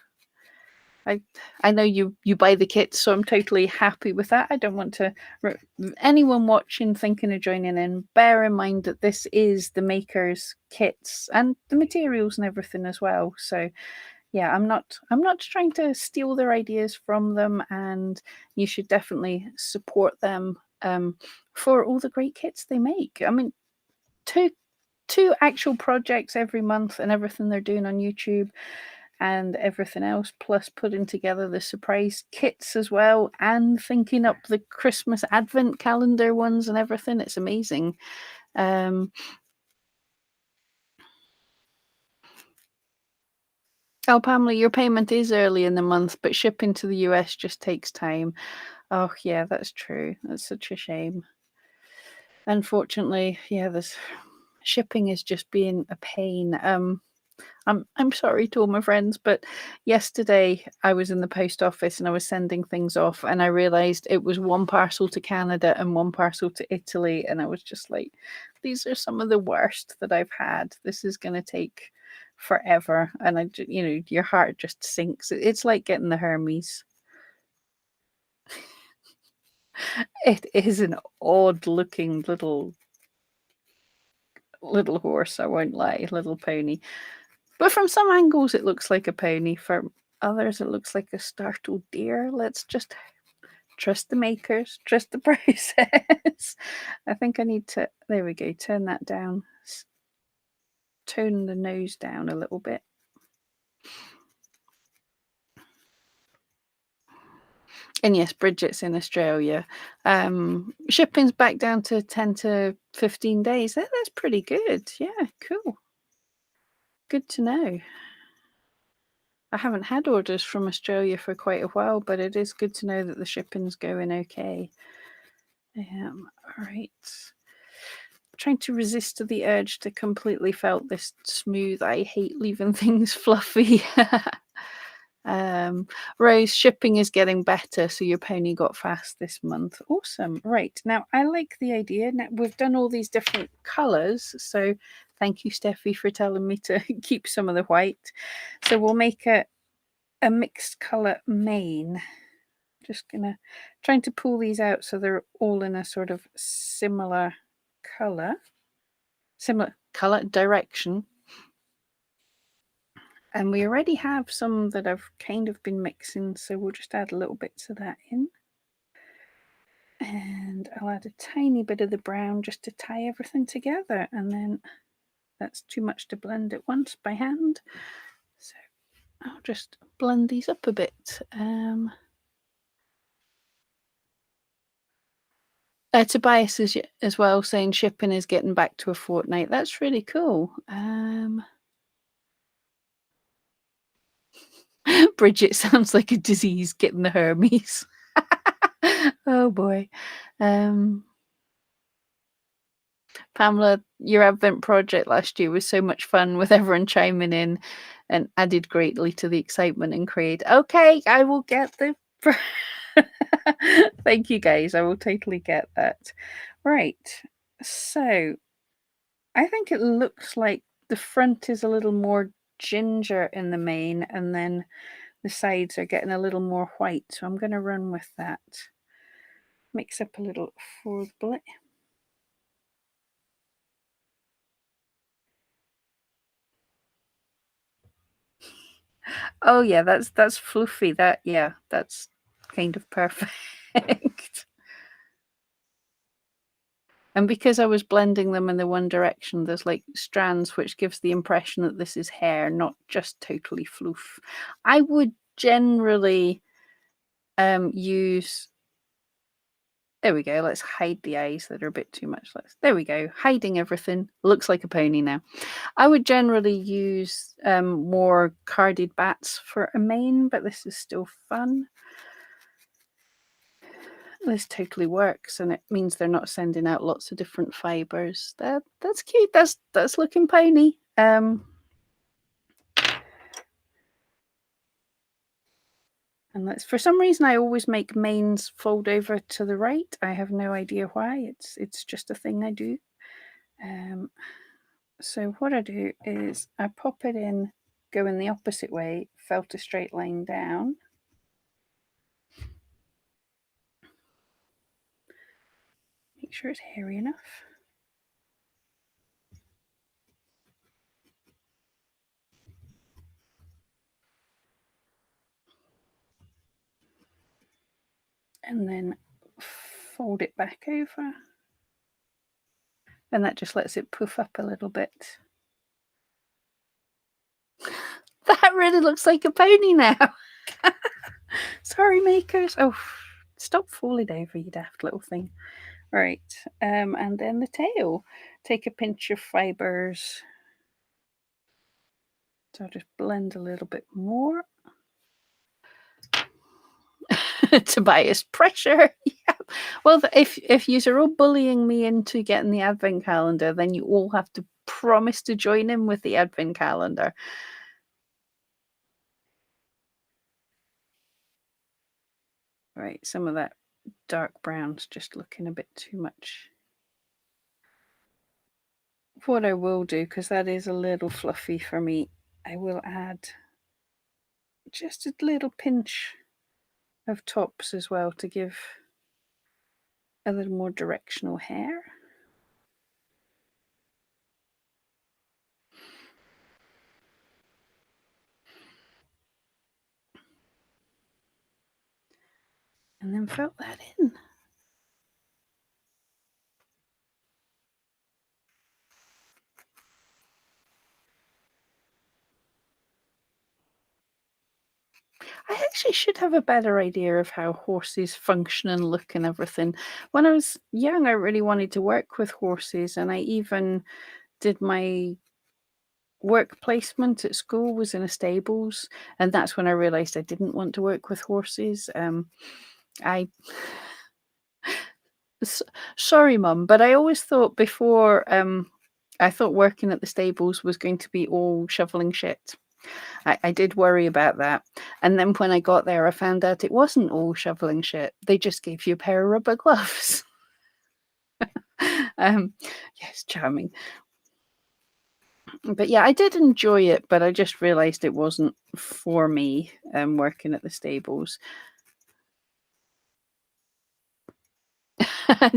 I I know you buy the kits, so I'm totally happy with that. I don't want to anyone watching thinking of joining in. Bear in mind that this is the makers' kits and the materials and everything as well. So yeah, I'm not trying to steal their ideas from them, and you should definitely support them for all the great kits they make. I mean, two two actual projects every month and everything they're doing on YouTube and everything else, plus putting together the surprise kits as well, and thinking up the Christmas advent calendar ones and everything. It's amazing. Um, oh, Pamela, your payment is early in the month, but shipping to the US just takes time. Oh, yeah, that's true. That's such a shame. Unfortunately, yeah, this shipping is just being a pain. I'm sorry to all my friends, but yesterday I was in the post office and I was sending things off, and I realized it was one parcel to Canada and one parcel to Italy, and I was just like, these are some of the worst that I've had. This is going to take forever, and your heart just sinks. It's like getting the Hermes. It is an odd looking little horse, I won't lie, little pony. But from some angles, it looks like a pony. From others, it looks like a startled deer. Let's just trust the makers, trust the process. I think I need to, there we go, turn that down, tone the nose down a little bit. And yes, Bridget's in Australia. Shipping's back down to 10 to 15 days. That's pretty good. Yeah, cool. Good to know. I haven't had orders from Australia for quite a while, but it is good to know that the shipping's going okay. All right. trying to resist the urge to completely felt this smooth. I hate leaving things fluffy. Rose, shipping is getting better, so your pony got fast this month. Awesome. Right, now I like the idea. Now we've done all these different colours, so thank you, Steffi, for telling me to keep some of the white. So we'll make a mixed colour mane. Just trying to pull these out so they're all in a sort of similar colour direction. And we already have some that I've kind of been mixing, so we'll just add a little bits of that in. And I'll add a tiny bit of the brown just to tie everything together, and then that's too much to blend at once by hand. So I'll just blend these up a bit. Tobias is as well saying shipping is getting back to a fortnight. That's really cool. Bridget sounds like a disease getting the Hermes. Oh boy. Pamela, your Advent project last year was so much fun with everyone chiming in and added greatly to the excitement and create. Okay, I will get the. Thank you guys. I will totally get that. Right. So I think it looks like the front is a little more ginger in the mane, and then the sides are getting a little more white. So I'm going to run with that. Mix up a little for the bullet. Oh yeah, that's fluffy. That's kind of perfect. And because I was blending them in the one direction, there's like strands, which gives the impression that this is hair, not just totally floof. I would generally use. There we go. Let's hide the eyes that are a bit too much. There we go. Hiding everything. Looks like a pony now. I would generally use more carded bats for a mane, but this is still fun. This totally works, and it means they're not sending out lots of different fibers. That's cute. That's looking pony. And for some reason I always make manes fold over to the right. I have no idea why. It's just a thing I do. So what I do is I pop it in, go in the opposite way, felt a straight line down. Make sure it's hairy enough. And then fold it back over. And that just lets it poof up a little bit. That really looks like a pony now. Sorry, makers. Oh, stop falling over, you daft little thing. Right, and then the tail. Take a pinch of fibers. So I'll just blend a little bit more. Tobias pressure. Yeah. Well, if you are all bullying me into getting the advent calendar, then you all have to promise to join in with the advent calendar. Right, some of that dark brown's just looking a bit too much. What I will do, because that is a little fluffy for me, I will add just a little pinch of tops as well to give a little more directional hair. And then fill that in. I actually should have a better idea of how horses function and look and everything. When I was young, I really wanted to work with horses, and I even did my work placement at school was in a stables, and that's when I realized I didn't want to work with horses. I Sorry, Mum, but I always thought before, I thought working at the stables was going to be all shoveling shit. I did worry about that. And then when I got there, I found out it wasn't all shoveling shit. They just gave you a pair of rubber gloves. um, yes, charming. But yeah, I did enjoy it, but I just realized it wasn't for me, working at the stables.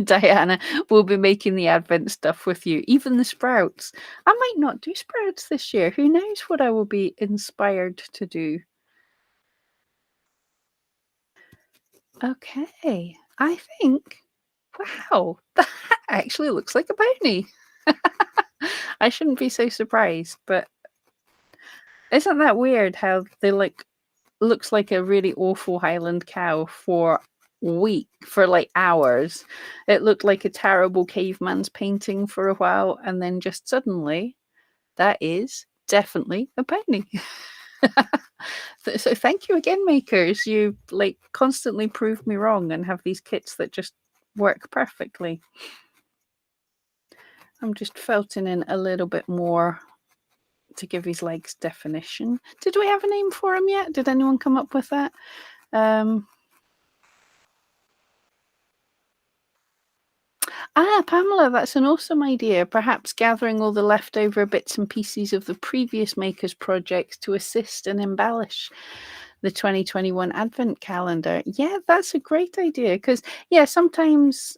Diana will be making the Advent stuff with you, even the sprouts. I might not do sprouts this year. Who knows what I will be inspired to do? Okay, I think, wow, that actually looks like a pony. I shouldn't be so surprised, but isn't that weird how they looks like a really awful Highland cow for for like hours. It looked like a terrible caveman's painting for a while, and then just suddenly that is definitely a pony. So thank you again, makers. You like constantly prove me wrong and have these kits that just work perfectly. I'm just felting in a little bit more to give his legs definition. Did we have a name for him yet? Did anyone come up with that? Pamela, that's an awesome idea. Perhaps gathering all the leftover bits and pieces of the previous makers' projects to assist and embellish the 2021 Advent calendar. Yeah, that's a great idea because, yeah, sometimes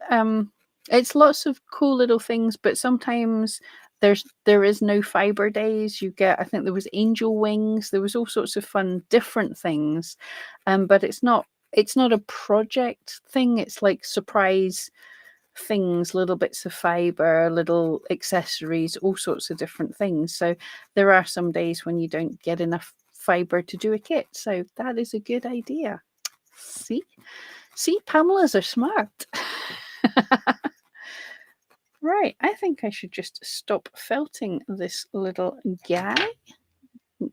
it's lots of cool little things, but sometimes there is no fiber days. You get, I think there was angel wings, there was all sorts of fun, different things, but it's not a project thing. It's like surprise things, little bits of fiber, little accessories, all sorts of different things. So there are some days when you don't get enough fiber to do a kit. So that is a good idea. See, Pamela's are smart. Right, I think I should just stop felting this little guy.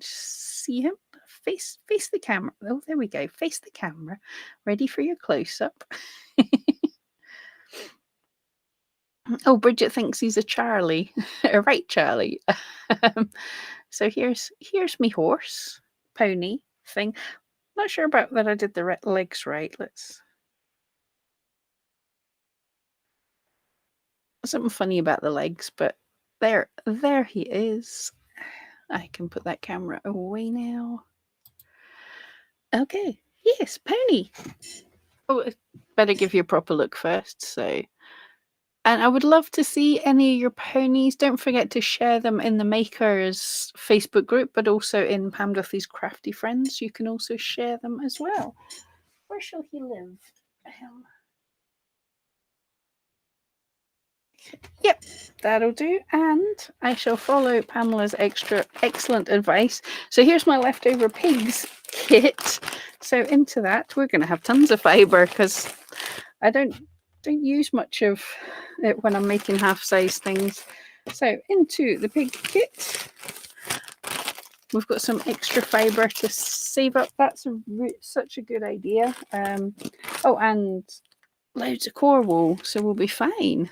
See him? Face the camera. Oh, there we go. Face the camera. Ready for your close up. Oh, Bridget thinks he's a Charlie. Right, Charlie. So here's me horse, pony thing. Not sure about that I did the legs right. Let's. Something funny about the legs, but there he is. I can put that camera away now. Okay. Yes, pony. Oh, better give you a proper look first. So. And I would love to see any of your ponies. Don't forget to share them in the Makers Facebook group, but also in Pam Duffy's Crafty Friends. You can also share them as well. Where shall he live? Yep, that'll do. And I shall follow Pamela's excellent advice. So here's my leftover pigs kit. So into that, we're going to have tons of fibre because I don't use much of it when I'm making half-size things. So into the pig kit, we've got some extra fibre to save up. That's such a good idea. Oh, and loads of core wool, so we'll be fine.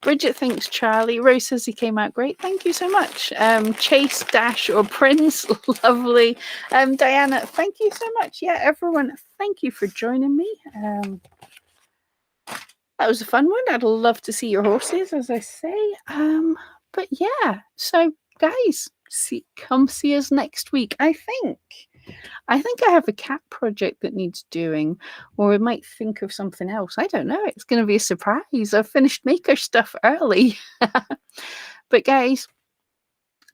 Bridget thinks Charlie. Rose says he came out great. Thank you so much. Chase, Dash, or Prince, lovely. Diana, thank you so much. Yeah, everyone, thank you for joining me. That was a fun one. I'd love to see your horses, as I say. But yeah, so guys, come see us next week. I think I have a cat project that needs doing, or we might think of something else. I don't know. It's going to be a surprise. I've finished maker stuff early. But guys,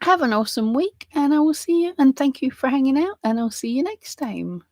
have an awesome week, and I will see you. And thank you for hanging out, and I'll see you next time.